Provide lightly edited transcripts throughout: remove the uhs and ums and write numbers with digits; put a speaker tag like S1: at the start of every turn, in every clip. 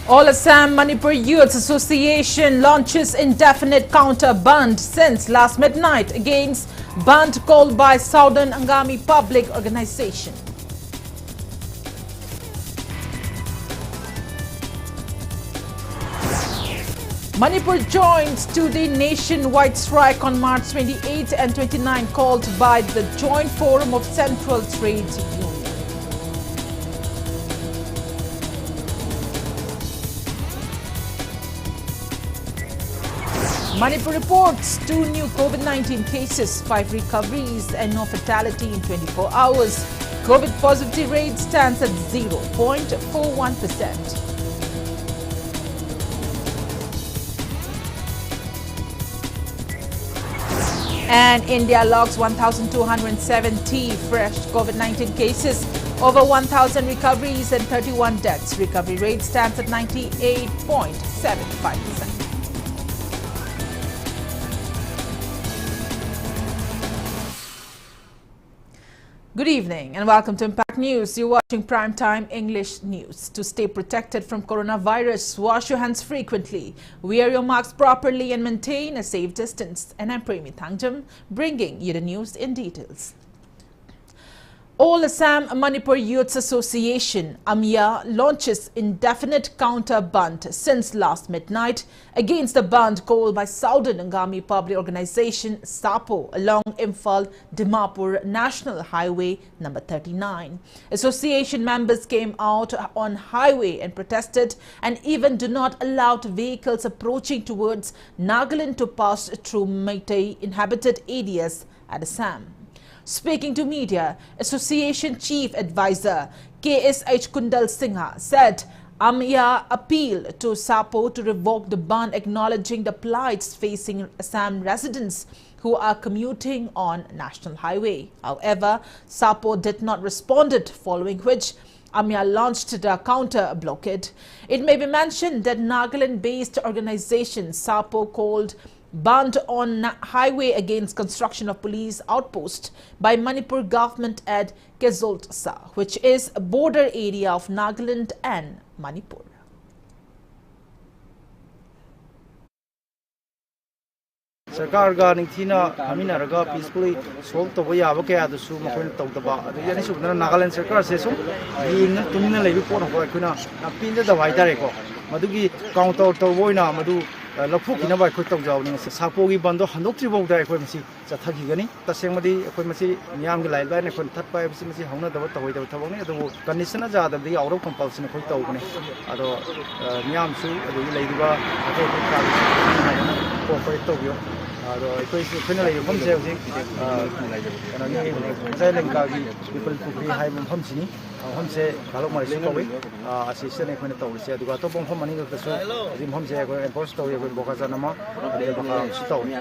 S1: All Assam Manipur Youth Association launches indefinite counter band since last midnight against band called by Southern Angami Public Organization. Manipur joins to the nationwide strike on March 28 and 29 called by the Joint Forum of Central Trade Union. Manipur reports 2 new COVID-19 cases, 5 recoveries and no fatality in 24 hours. COVID positivity rate stands at 0.41%. And India logs 1,270 fresh COVID-19 cases, over 1,000 recoveries and 31 deaths. Recovery rate stands at 98.75%. Good evening and welcome to Impact News. You're watching Primetime English News. To stay protected from coronavirus, wash your hands frequently, wear your masks properly and maintain a safe distance. And I'm PREMI THANGJAM, bringing you the news in details. All Assam Manipur Youth Association AMIA launches indefinite counter band since last midnight against the band called by Southern Angami Public Organization SAPO along Imphal Dimapur National Highway number 39. Association members came out on highway and protested and even do not allow vehicles approaching towards Nagaland to pass through Meitei inhabited areas at Assam. Speaking to media, Association Chief Advisor KSH Kundal Singha said AMIA appealed to SAPO to revoke the ban, acknowledging the plights facing Assam residents who are commuting on National Highway. However, SAPO did not respond, following which AMIA launched the counter blockade. It may be mentioned that Nagaland-based organization SAPO called banned on highway against construction of police outpost by Manipur government at Kezoltsa, which is a border area of Nagaland and Manipur.
S2: Sarkar ga ningthina hamina raga peacefully solve to boya abake adusu makhoin tawdaba adu yani subna Nagaland sarkar se sum yingna tumna leibi pon ho khuna pinda da waidare ko madugi counter to boina madu लफुकिना बाय खोय तौजावनि सापोगी बंदो हनोक्ट्रि बौदा एखोय मसि चथाखिगनि तसेंमदि एखोय मसि मियामगि लाइल bye नेखोन थतपाय मसि मसि हौना दब तवय दब थबंनि अदु कंडीशन जादबदि आउट ऑफ कंपल्सन खोय तौगनि अदो मियामसु अदु लैदिबा अथे का को खोय तौबियो अदो एखोय खोयना लैयो फमसे हजि कनानि जायलंकागी पीपल पुखरी हाय फमसिनि हमसे गालो मारिसे कवि असिस्टेंट एखोयना तौरिसे अदुगा तो बंफम मनि गतसु जि हमसे एखोय एनफोर्स तौय एखोय बकाजानमा अदे बका सुतौनि.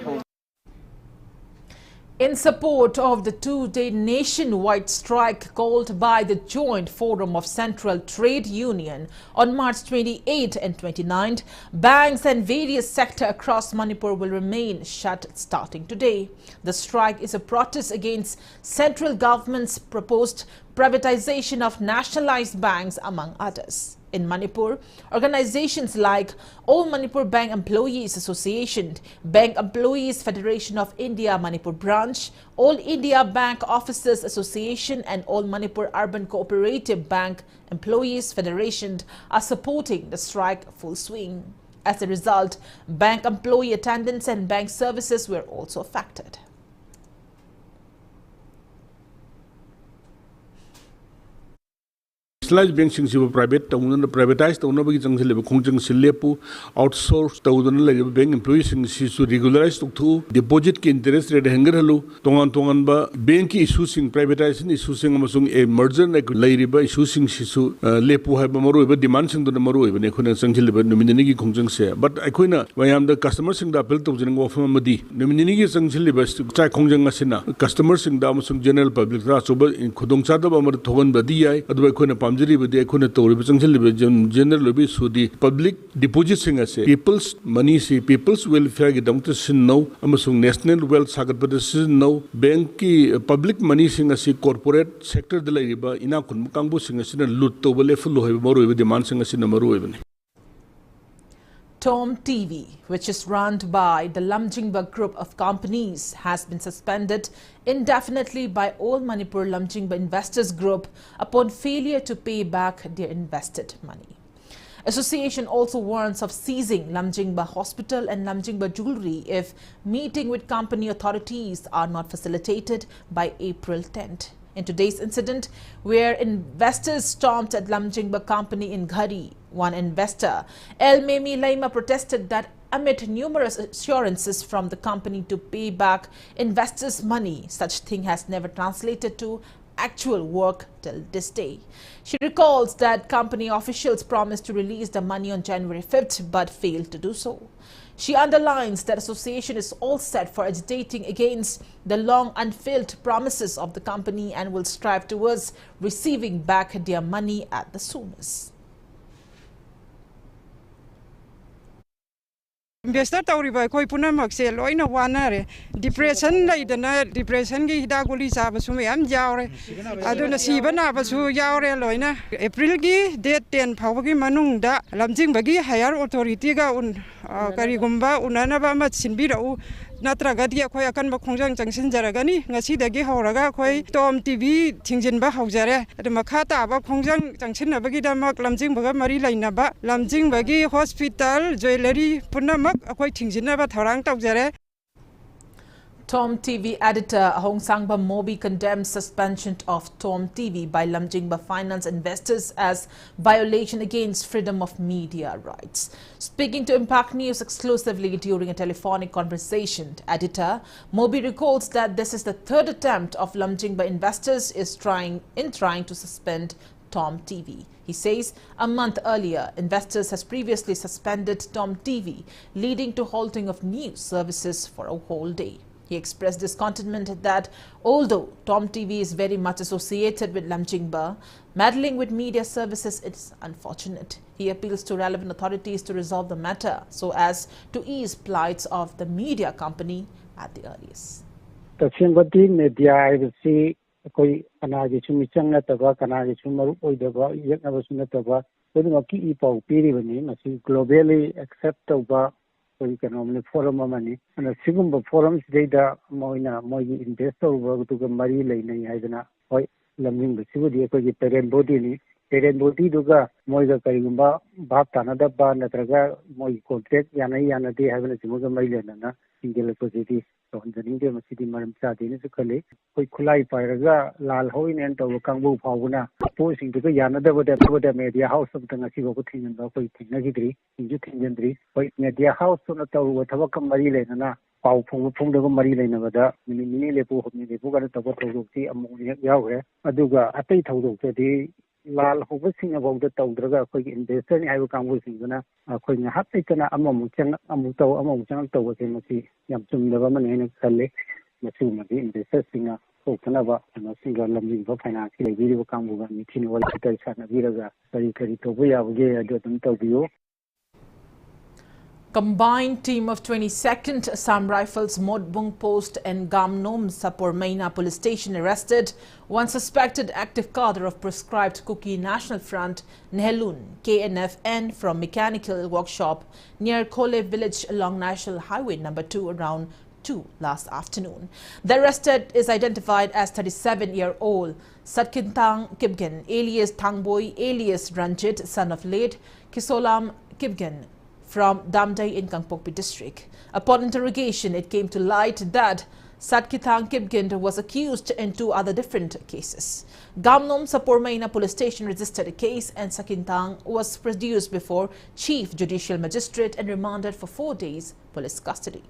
S1: In support of the two-day nationwide strike called by the Joint Forum of Central Trade Union on March 28 and 29, banks and various sectors across Manipur will remain shut starting today. The strike is a protest against central government's proposed privatization of nationalized banks, among others. In Manipur, organizations like All Manipur Bank Employees Association, Bank Employees Federation of India Manipur Branch, All India Bank Officers Association and All Manipur Urban Cooperative Bank Employees Federation are supporting the strike full swing. As a result, bank employee attendance and bank services were also affected.
S3: Nationalized banks private privatized outsource bank employees regularize deposit interest rate bank issues privatization issues merger issues lepu demand but the customers appeal customers general public general public deposits people's money people's welfare national wealth bank public money corporate sector
S1: Tom TV, which is run by the Lamjingba Group of companies, has been suspended indefinitely by all Manipur Lamjingba Investors Group upon failure to pay back their invested money. Association also warns of seizing Lamjingba Hospital and Lamjingba Jewelry if meeting with company authorities are not facilitated by April 10th. In today's incident, where investors stormed at Lamjingba company in Ghari, one investor, El Memi Laima, protested that amid numerous assurances from the company to pay back investors' money, such thing has never translated to actual work till this day. She recalls that company officials promised to release the money on January 5th but failed to do so. She underlines that association is all set for agitating against the long unfulfilled promises of the company and will strive towards receiving back their money at the soonest.
S4: Investor tauriba koi punamak se loina wanare depression laidana depression gi hidaguli saba sume am jawre aduna sibana basu jawre loina April gi date 10 phawgi manungda lamjingba gi higher authority ga un karigumba unana ba ma sinbirau natraga dia khoi akan ba khongjang changsin jaragani ngasi dagi horaga khoi Tom TV thingjin ba haujare aduma khata ba khongjang changsin na bagi damak lamjing baga mari laina ba lamjing bagi hospital jewelry punamak akhoi thingjin na ba tharang taujare.
S1: Tom TV editor Hong Sangba Mobi condemns suspension of Tom TV by Lamjingba finance investors as violation against freedom of media rights. Speaking to Impact News exclusively during a telephonic conversation, editor Mobi recalls that this is the third attempt of Lamjingba investors trying to suspend Tom TV. He says a month earlier, investors has previously suspended Tom TV, leading to halting of news services for a whole day. He expressed discontentment that although Tom TV is very much associated with Lamjingba, meddling with media services is unfortunate. He appeals to relevant authorities to resolve the matter so as to ease plights of the media company at the earliest.
S5: Tashingbati media IBC koi anagi chumichang na taba kanagi chumaru oidaba yakna basuna taba koi maki ipau piri bani masi globally acceptable economic forum amani and sigumba forums data moina moi investor work to mari leinai haidana hoi lamjing besibudi ko gi parent body duga moi ga karigumba bab tanada ba natraga moi contract yana de haibana simuga mai lena single society sonjaning de masidi maram cha de ni khale koi khulai pairaga lal hoin en to kangbu phawuna po sing de yana da boda media house of the ngasi go thingan ba koi thingna gidri inju thingendri koi media house na to thaba kam mari lena na pau phung de mari lena bada mini lepu hobni lepu ga to thodok ti amu yaure aduga atai thodok de lal hobsing about the tawdraga koi investor ni ayu kangbu singna koi nga hat itana amamu chang to se masi yam chumdaba man khale masi madi investor singa oknaba na singa lamjing ba finance le video kangbu ga mithin wal chital sana viraga kari to bu yabuge adum tawbiyo.
S1: Combined team of 22nd Assam Rifles Modbung Post and Gamnom Sapor Maina Police Station arrested one suspected active cadre of proscribed Kuki National Front Nehelun KNFN from mechanical workshop near Kole village along National Highway number 2 around 2 last afternoon. The arrested is identified as 37-year-old Satkintang Kibgen alias Thangboy alias Ranjit, son of late Kisolam Kibgen, from Damdai in Kangpokpi district. Upon interrogation, it came to light that Satkithang Kibgind was accused in 2 other different cases. Gamnom Sapormaina Police Station registered a case and Sakintang was produced before Chief Judicial Magistrate and remanded for 4 days police custody.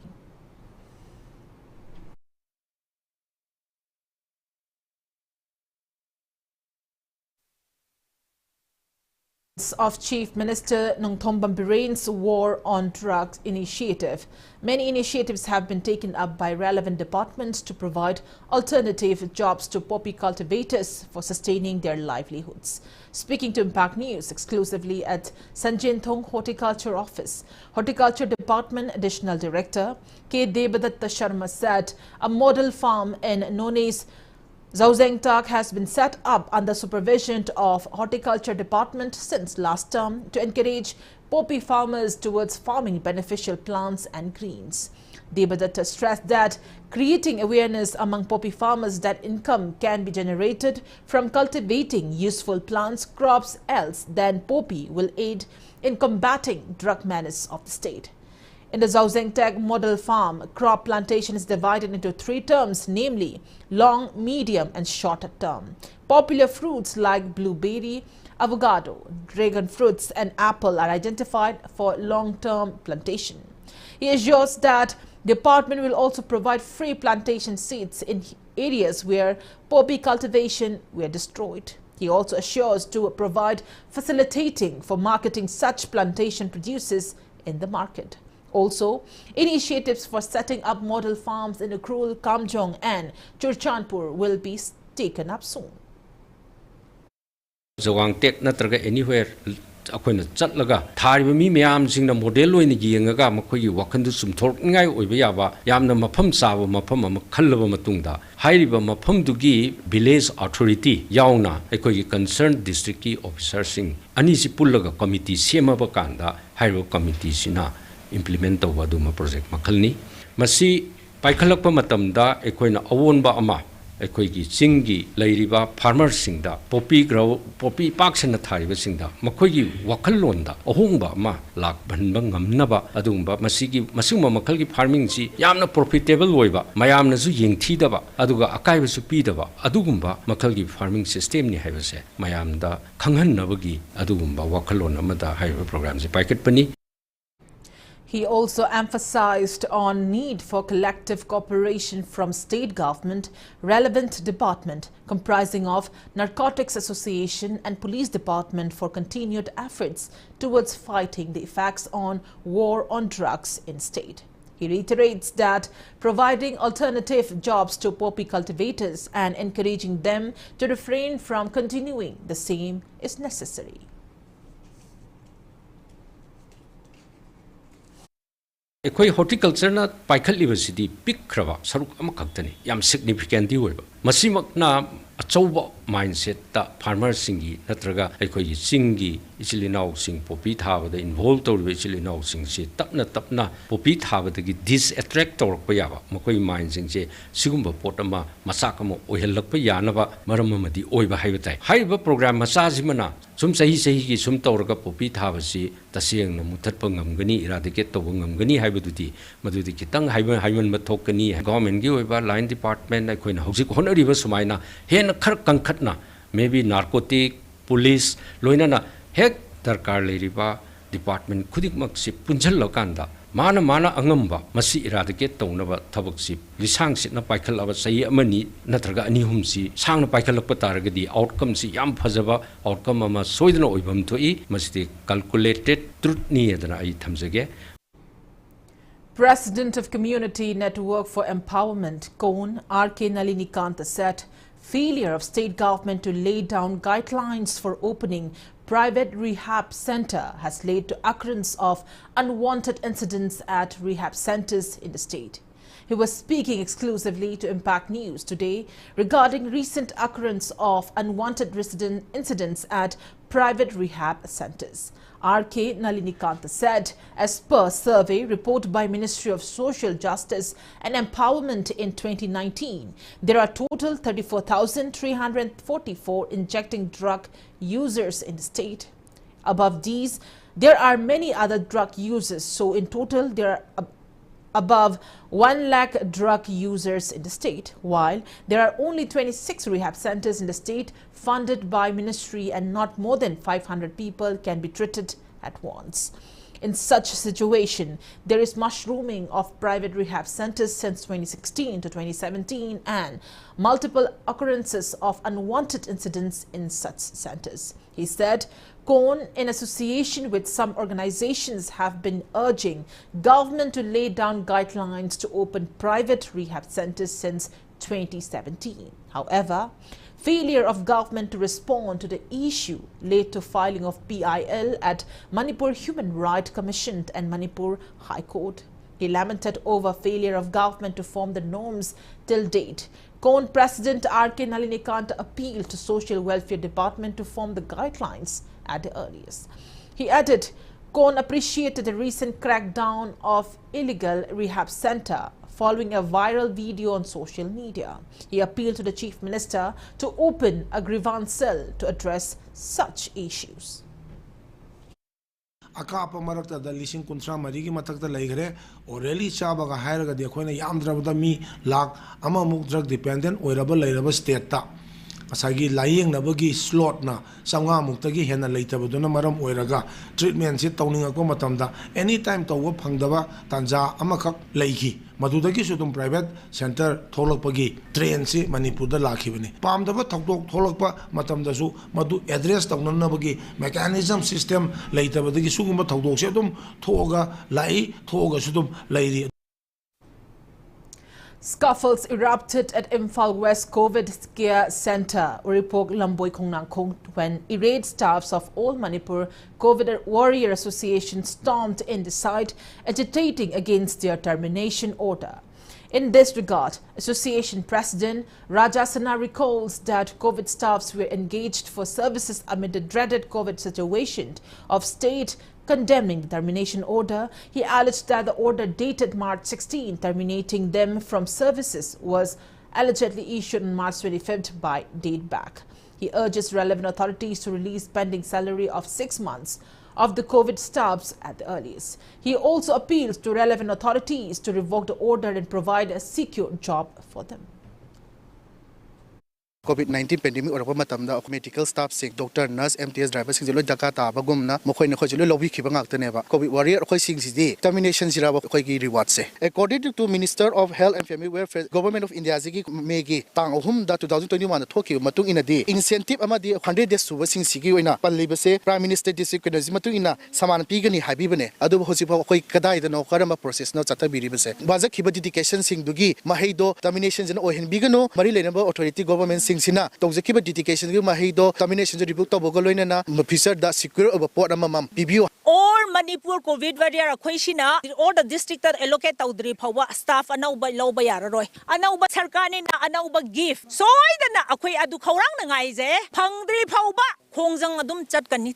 S1: Of Chief Minister Nongthombam Biraine's War on Drugs initiative. Many initiatives have been taken up by relevant departments to provide alternative jobs to poppy cultivators for sustaining their livelihoods. Speaking to Impact News exclusively at Sanjinthong Horticulture Office, Horticulture Department Additional Director K. Debadatta Sharma said a model farm in None's Zauzengtak has been set up under supervision of Horticulture Department since last term to encourage poppy farmers towards farming beneficial plants and greens. Debadatta stressed that creating awareness among poppy farmers that income can be generated from cultivating useful plants, crops else than poppy will aid in combating drug menace of the state. In the Zauzengtak model farm, crop plantation is divided into 3 terms, namely long, medium and shorter term. Popular fruits like blueberry, avocado, dragon fruits and apple are identified for long-term plantation. He assures that the department will also provide free plantation seeds in areas where poppy cultivation were destroyed. He also assures to provide facilitating for marketing such plantation produces in the market. Also, initiatives for setting up model farms in Ukrul, Kamjong and Churchanpur will be taken up soon.
S6: Zawangtek natraga anywhere akoina chatlaga thariba mi mayam singna model loina yengaga makhoi wakandu sumthor ngai oiba yaba yamna mafam chaba mafam ama khallaba matungda hairiba mafam dugi village authority yauna ekoi concerned district ki officer sing ani si pullaga committee semaba kanda hairiba committee sina implement tawba duma project makhalni masi paikhalakpa matamda ekoina awonba ama ekoigi chingi leiriba farmers singda poppy grow poppy paksana thariba singda makoigi wakallonda ahongba ama lak banba ngamnaba adungba masigi masuma makhalgi farming si yamna profitable oiba mayamna su yengthidaba aduga akaiba su pidaba adugumba makhalgi farming system ni haibase mayamda khanghanabagi adugumba wakallon amada haiba program si paikatpani.
S1: He also emphasized on need for collective cooperation from state government, relevant department comprising of Narcotics Association and Police Department for continued efforts towards fighting the effects on war on drugs in state. He reiterates that providing alternative jobs to poppy cultivators and encouraging them to refrain from continuing the same is necessary.
S6: Ekoi horticulture na paikhat university pick kraba saruk amakaktani yam significant di oiba masimak na achauba mindset ta farmers singi natraga ekoi singi ichilinau sing poppy thabada involved tawriba ichilinau sing se tapna poppy thabada gi disattract tawrakpa yaba makoi mind sing se sigumba potama masakama oihellakpa yanaba maramamadi oiba haibatai haiba program masajimana sum sahi gi sum tawraga poppy thabasi taseng na muthatpa ngamgani eradicate tawba ngamgani haibadudi madudi kitang haiman mathokani government gi oiba line department akoina hojik honariba sumaina hen khar kangkhatna maybe narcotic police loinana hek darkar leiriba department khudikmak si punjallakanda mana angamba masi eradicate tawnaba thabak si lisang sitna paikhalaba sahi amani natraga ani humsi sangna paikhalakpa taragadi outcome si yam phajaba outcome ama soidna oibam thoi masiti calculated truth ni edana ai thamjage.
S1: President of Community Network for Empowerment, CONE, R.K. Nalinikanta said failure of state government to lay down guidelines for opening private rehab center has led to occurrence of unwanted incidents at rehab centers in the state. He was speaking exclusively to Impact News today regarding recent occurrence of unwanted incidents at private rehab centers. R.K. Nalinikanta said, as per survey report by Ministry of Social Justice and Empowerment in 2019, there are total 34,344 injecting drug users in the state. Above these, there are many other drug users, so in total there are above 1 lakh drug users in the state, while there are only 26 rehab centers in the state funded by ministry and not more than 500 people can be treated at once. In such a situation, there is mushrooming of private rehab centers since 2016 to 2017 and multiple occurrences of unwanted incidents in such centers. He said, CONE, in association with some organizations, have been urging government to lay down guidelines to open private rehab centers since 2017. However, failure of government to respond to the issue led to filing of PIL at Manipur Human Rights Commission and Manipur High Court. He lamented over failure of government to form the norms till date. CON President R.K. Nalinikanta appealed to Social Welfare Department to form the guidelines at the earliest. He added, CON appreciated the recent crackdown of illegal rehab center following a viral video on social media. He appealed to the Chief Minister to open a grievance cell to address such issues.
S7: Akapa marakta da lising kuntra marigi matakta laigre orally chaba ga hairaga de khoina yamdrabda mi lak ama muk drug dependent oiraba lairaba state ta asagi layeng nabagi slot na sanga muktagi hena leitabaduna maram oiraga treatment se tawninga ko matamda anytime tawwa phangdaba tanja amakak leigi madudagi sudum private center tholokpagi train se Manipur da lakhibani pamdaba thoktok tholokpa matamda su madu address tawnanabagi mechanism system leitabadagi sugumba thokdok se dum thoga lai thoga sudum lairi.
S1: Scuffles erupted at Imphal West COVID Care Centre, Uripok Lamboi Kongnangkong, when irate staffs of All Manipur COVID Warrior Association stormed in the site, agitating against their termination order. In this regard, Association President Rajasana recalls that COVID staffs were engaged for services amid the dreaded COVID situation of state. Condemning the termination order, he alleged that the order dated March 16, terminating them from services, was allegedly issued on March 25th by date back. He urges relevant authorities to release pending salary of 6 months of the COVID staffs at the earliest. He also appeals to relevant authorities to revoke the order and provide a secure job for them.
S8: COVID-19 pandemic or matamda of medical staff sing doctor nurse MTS drivers sing jelo Jakarta bagumna mokhoi na khojelo lobby khiba ngakta neba COVID warrior khoi sing si termination zira khoi gi reward se according to Minister of Health and Family Welfare Government of India zigi megi tang ahum da 2021 thoki matung ina di incentive amadi 100 days suba sing sigi oina palliba se Prime Minister district energy matung ina saman pigani habibane adu hosi khoi kadai da no karama process no chata biri se baza khiba dedication sing dugi mahaido termination jena ohen bigano mari lenaba authority government Sina Tongzakiba dedication Mahido, termination of the book of Bogolina, officer that secure of a port amam PBU.
S9: All Manipur COVID warrior Quashina, all the district that allocate Audrey Power staff and now by low by Yaroy. And now but Sarkani and now but gift. So I don't know, I do Korang Naize, Pangdri Power, Kongzang Adum Chatkani.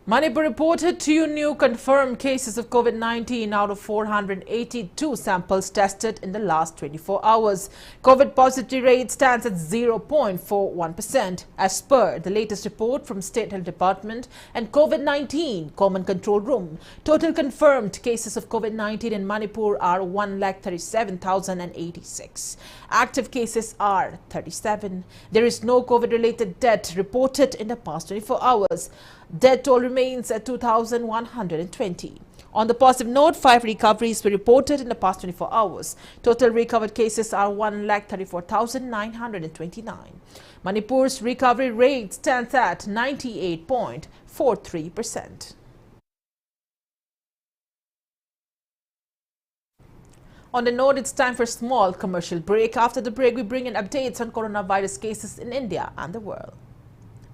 S1: Manipur reported 2 new confirmed cases of COVID-19 out of 482 samples tested in the last 24 hours. COVID positivity rate stands at 0.41% as per the latest report from State Health Department and COVID-19 Common Control Room. Total confirmed cases of COVID-19 in Manipur are 137,086. Active cases are 37. There is no COVID-related death reported in the past 24 hours. Death toll remains at 2,120. On the positive note, 5 recoveries were reported in the past 24 hours. Total recovered cases are 134,929. Manipur's recovery rate stands at 98.43%. On the note, it's time for a small commercial break. After the break, we bring in updates on coronavirus cases in India and the world.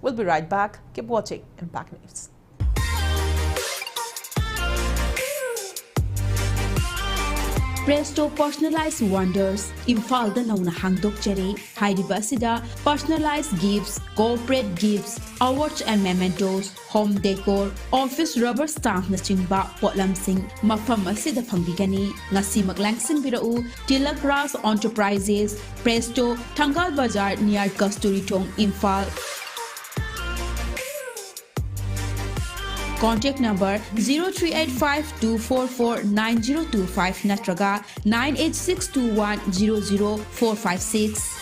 S1: We'll be right back. Keep watching Impact News.
S10: Presto Personalized Wonders, Imphal da nauna hangdok jare, Haidibasida, personalized gifts, corporate gifts, awards and mementos, home decor, office rubber stamp na chingba, potlam sing, mafam asida pambigani, ngasi maglangsing birau, Tilak Ras Enterprises, Presto, Tangal Bazar near Kasturi Tong, Imphal. Contact number 0385-244-9025 natraga 98621-00456.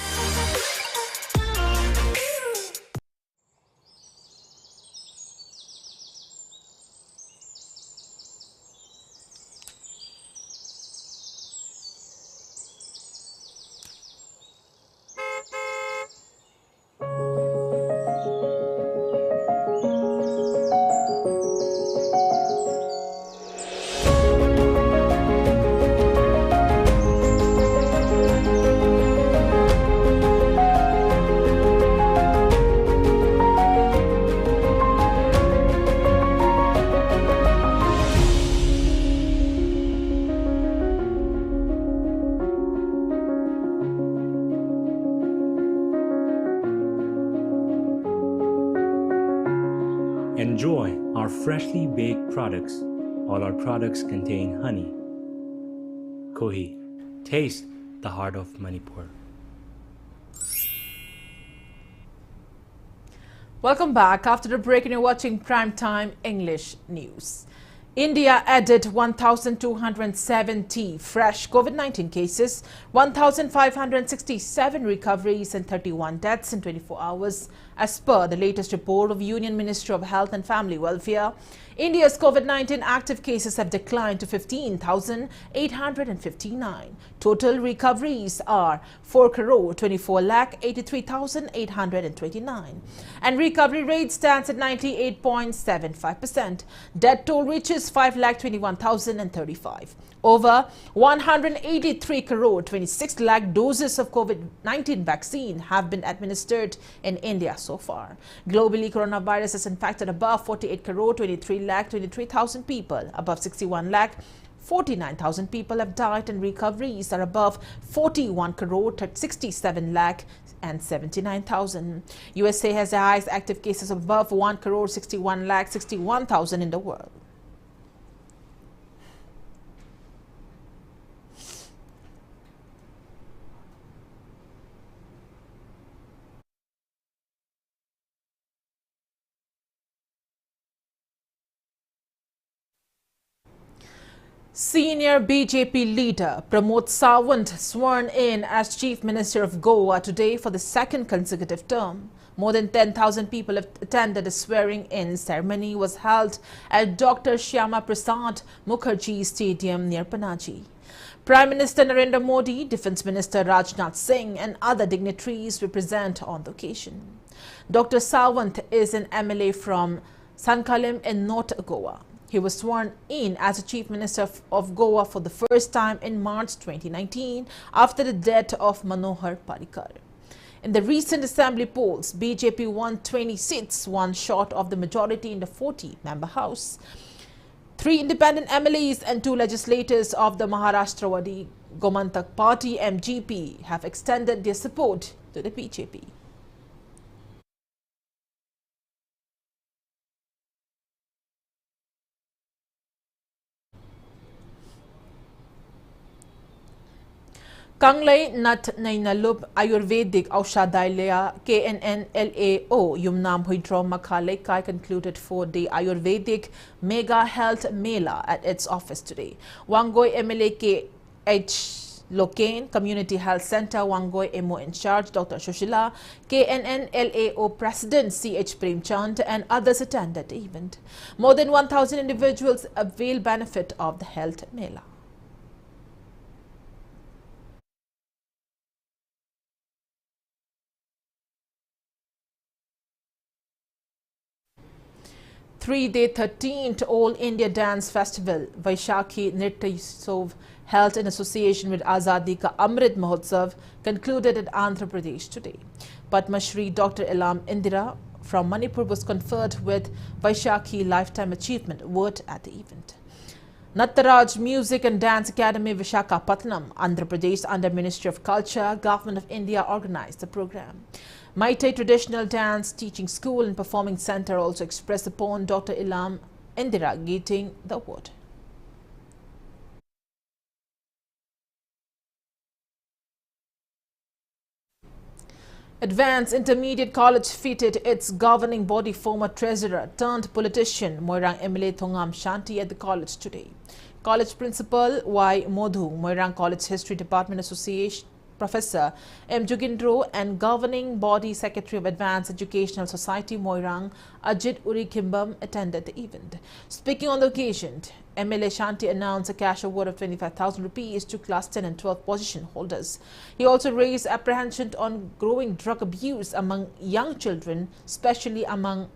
S11: our freshly baked products. All our products contain honey. Kohi, taste the heart of Manipur.
S1: Welcome back. After the break, you're watching Primetime English News. India added 1,270 fresh COVID-19 cases, 1,567 recoveries and 31 deaths in 24 hours. As per the latest report of Union Ministry of Health and Family Welfare, India's COVID-19 active cases have declined to 15,859. Total recoveries are 4,24,83,829. And recovery rate stands at 98.75%. Death toll reaches 5,21,035. Over 183,26 lakh doses of COVID-19 vaccine have been administered in India so far. Globally, coronavirus has infected above 48,23,23,000 people. Above 61,49,000 people have died, and recoveries are above 41,67,79,000. USA has the highest active cases of above 1,61,61,000 in the world. Senior BJP leader Pramod Sawant sworn in as Chief Minister of Goa today for the second consecutive term. More than 10,000 people have attended the swearing-in ceremony was held at Dr. Shyama Prasad Mukherjee Stadium near Panaji. Prime Minister Narendra Modi, Defence Minister Rajnath Singh and other dignitaries were present on the occasion. Dr. Sawant is an MLA from Sankalim in North Goa. He was sworn in as the Chief Minister of Goa for the first time in March 2019 after the death of Manohar Parrikar. In the recent assembly polls, BJP won 20 seats, one short of the majority in the 40-member House. 3 independent MLAs and 2 legislators of the Maharashtrawadi Gomantak Party MGP have extended their support to the BJP. Kanglay Nat Nainalup Ayurvedic Aushadailaya KNNLAO Yumnam Huidrom Makhalay Kai concluded for the Ayurvedic Mega Health Mela at its office today. Wangoy MLA KH Locaine, Community Health Center Wangoy MO in charge Dr. Shushila, KNNLAO President CH Premchand and others attended the event. More than 1,000 individuals avail benefit of the Health Mela. Three-day 13th All India Dance Festival, Vaishakhi Nritya Utsav, held in association with Azadi Ka Amrit Mahotsav, concluded at Andhra Pradesh today. Padma Shri Dr. Elam Indira from Manipur was conferred with Vaishakhi Lifetime Achievement Award at the event. Nattaraj Music and Dance Academy, Visakhapatnam, Andhra Pradesh, under Ministry of Culture, Government of India organized the program. Maitai Traditional Dance Teaching School and Performing Center also expressed upon Dr. Elam Indira getting the award. Advanced Intermediate College fitted its governing body former treasurer turned politician Moirang MLA Thongam Shanti at the college today. College Principal Y. Modhu, Moirang College History Department Association Professor M. Jugindro and Governing Body Secretary of Advanced Educational Society Moirang Ajit Uri Kimbam attended the event. Speaking on the occasion, MLA Shanti announced a cash award of 25,000 rupees to Class 10 and 12 position holders. He also raised apprehension on growing drug abuse among young children, especially among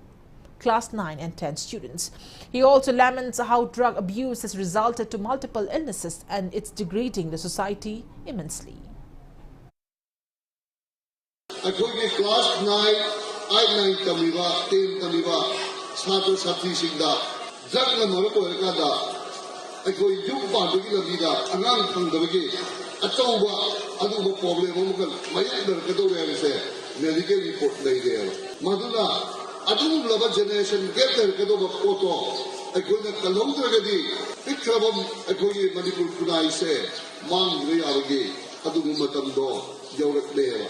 S1: Class 9 and 10 students. He also laments how drug abuse has resulted to multiple illnesses and it's degrading the society immensely.
S12: Class 9, 8, 9 tamiba, 10 tamiba, Sato Sati Singda, Zakna Morocco Ekada, Akoi Yupa Dugila, Anang Kandavagi, Atoba, Aduba problem, Mayan Mercado, medical report lay there. Madula, ꯑꯗꯨꯒꯨꯝꯂꯕ generation gap ꯂꯩꯔꯛꯀꯗꯧꯕ ꯄꯣꯠꯇꯣ ꯑꯩꯈꯣꯏꯅ ꯀꯜꯍꯧꯗ꯭ꯔꯒꯗꯤ ꯄꯤꯛꯈ꯭ꯔꯕ ꯑꯩꯈꯣꯏꯒꯤ ꯃꯅꯤꯄꯨꯔ ꯈꯨꯟꯅꯥꯏꯁꯦ ꯃꯥꯡꯈꯤꯕ ꯌꯥꯕꯒꯤ ꯑꯗꯨꯒꯨꯝꯕ ꯃꯇꯝꯗꯣ ꯌꯧꯔꯛꯂꯦꯕ.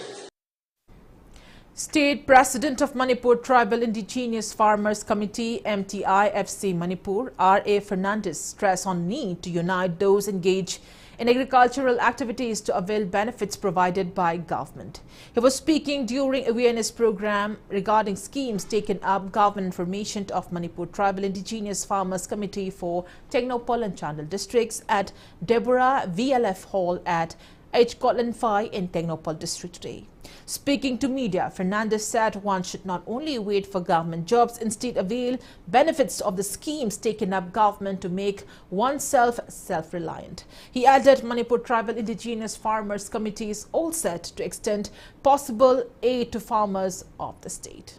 S1: State President of Manipur Tribal Indigenous Farmers Committee MTIFC Manipur, R.A. Fernandez, stressed on need to unite those engaged in agricultural activities to avail benefits provided by government. He was speaking during awareness program regarding schemes taken up government information of Manipur Tribal Indigenous Farmers Committee for Technopol and Chandel districts at Deborah VLF Hall at H. Kotlan Phai in Technopol district today. Speaking to media, Fernandez said one should not only wait for government jobs, instead avail benefits of the schemes taken up government to make oneself self-reliant. He added Manipur Tribal Indigenous Farmers Committee is all set to extend possible aid to farmers of the state.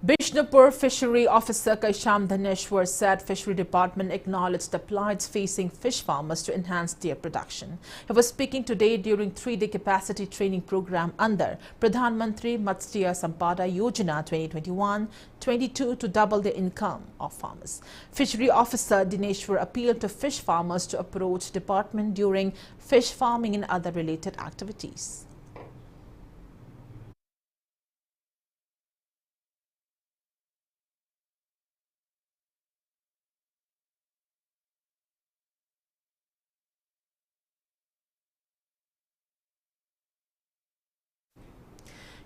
S1: Bishnupur Fishery Officer Kaisham Dhaneshwar said Fishery Department acknowledged the plights facing fish farmers to enhance their production. He was speaking today during 3-day capacity training program under Pradhan Mantri Matsya Sampada Yojana 2021-22 to double the income of farmers. Fishery Officer Dhaneshwar appealed to fish farmers to approach department during fish farming and other related activities.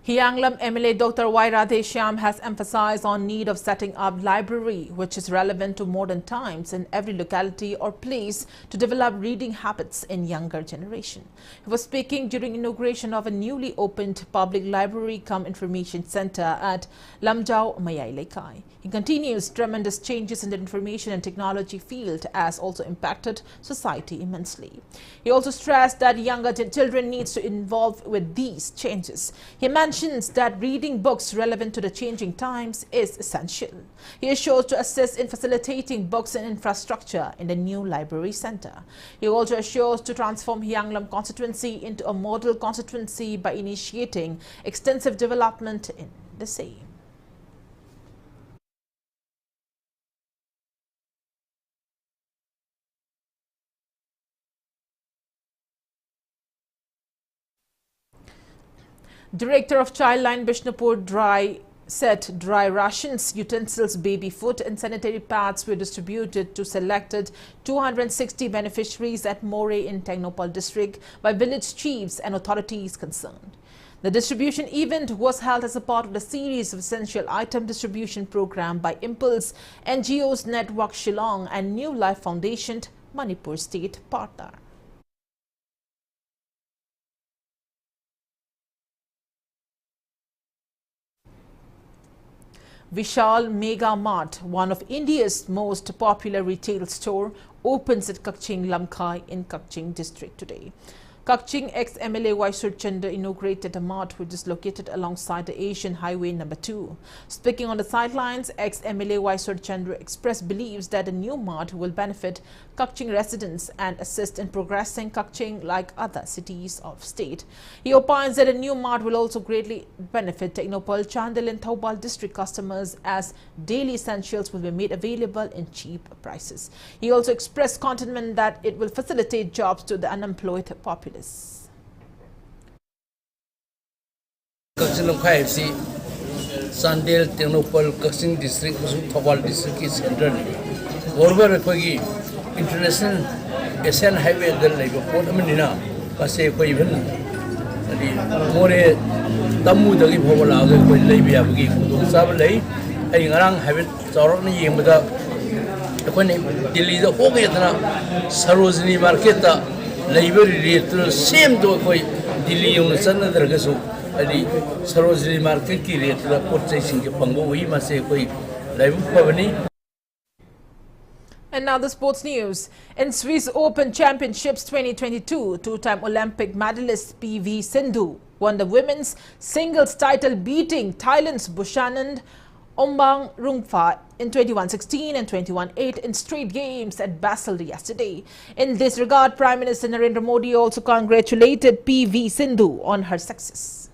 S1: Hyanglam MLA Dr. Y. Radheshyam has emphasized on need of setting up library which is relevant to modern times in every locality or place to develop reading habits in younger generation. He was speaking during inauguration of a newly opened public library cum information center at Lamjau Mayai Lekai. He continues tremendous changes in the information and technology field has also impacted society immensely. He also stressed that younger children needs to involve with these changes. He mentioned that reading books relevant to the changing times is essential. He assures to assist in facilitating books and infrastructure in the new library center. He also assures to transform Hyanglam constituency into a model constituency by initiating extensive development in the same. Director of Childline Bishnupur said dry rations, utensils, baby food and sanitary pads were distributed to selected 260 beneficiaries at More in Technopol district by village chiefs and authorities concerned. The distribution event was held as a part of the series of essential item distribution program by Impulse NGOs Network Shillong and New Life Foundation, Manipur State partner. Vishal Mega Mart, one of India's most popular retail store, opens at Kakching Lamkai in Kakching district today. Kakching ex-MLA Y. Surchandra inaugurated a mart which is located alongside the Asian Highway No. 2. Speaking on the sidelines, ex-MLA Y. Surchandra expressed beliefs that the new mart will benefit Kakching residents and assist in progressing Kakching like other cities of state. He opines that a new mart will also greatly benefit Technopol, Chandel and Thoubal district customers as daily essentials will be made available in cheap prices. He also expressed contentment that it will facilitate jobs to the unemployed populace.
S13: Kakching Lamkai FC, Chandel, Technopol, Kakching district, Thoubal district is central. Moreover, international Asian Highway there like a port Aminina, Pase even more Tamu the Gipola, Labia, Sabalay, and Garang have it thoroughly with when Delhi the Hogetana, Sarosini Marketa, Labor same to Delhi on the Sun of the Gaso, Sarosini Market, the purchasing Pango, we must say, Live.
S1: And now the sports news. In Swiss Open Championships 2022, two-time Olympic medalist PV Sindhu won the women's singles title, beating Thailand's Bushanand Ombang Rungfa in 21-16 and 21-8 in straight games at Basel yesterday. In this regard, Prime Minister Narendra Modi also congratulated PV Sindhu on her success.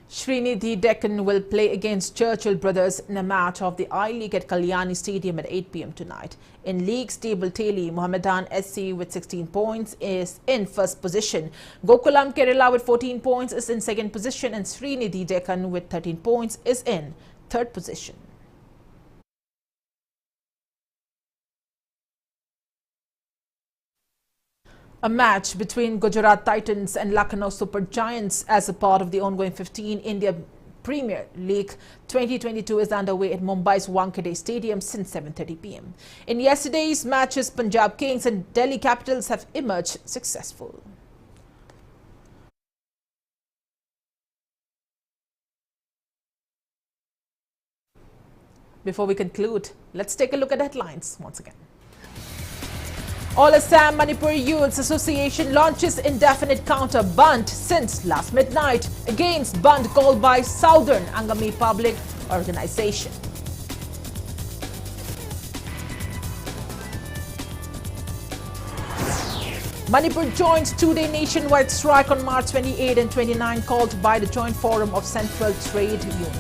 S1: Srinidhi Deccan will play against Churchill Brothers in a match of the I-League at Kalyani Stadium at 8 p.m. tonight. In League's table tally, Mohammedan SC with 16 points is in first position. Gokulam Kerala with 14 points is in second position, and Srinidhi Deccan with 13 points is in third position. A match between Gujarat Titans and Lucknow Super Giants as a part of the ongoing 15 India Premier League 2022 is underway at Mumbai's Wankhede Stadium since 7:30 p.m. In yesterday's matches, Punjab Kings and Delhi Capitals have emerged successful. Before we conclude, let's take a look at headlines once again. All Assam Manipuri Youths Association launches indefinite counter Band since last midnight against Band called by Southern Angami Public Organization. Manipur joins two-day nationwide strike on March 28 and 29 called by the Joint Forum of Central Trade Union.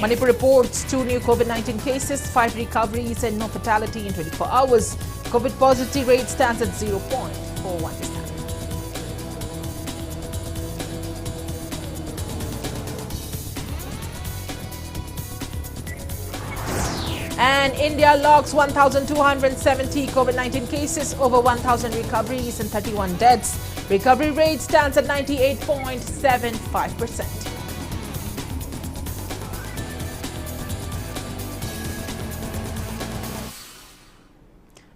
S1: Manipur reports 2 new COVID-19 cases, 5 recoveries and no fatality in 24 hours. COVID positivity rate stands at 0.41%. And India logs 1,270 COVID-19 cases, over 1,000 recoveries and 31 deaths. Recovery rate stands at 98.75%.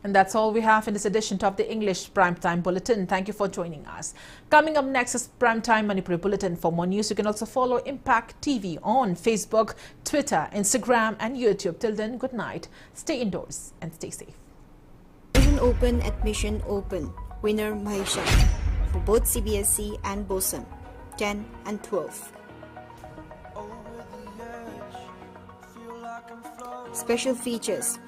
S1: And that's all we have in this edition of the English Primetime Bulletin. Thank you for joining us. Coming up next is Primetime Manipuri Bulletin. For more news, you can also follow Impact TV on Facebook, Twitter, Instagram and YouTube. Till then, good night. Stay indoors and stay safe.
S14: Admission open. Winner Mahisha for both CBSE and BOSAN, 10 and 12. Special features.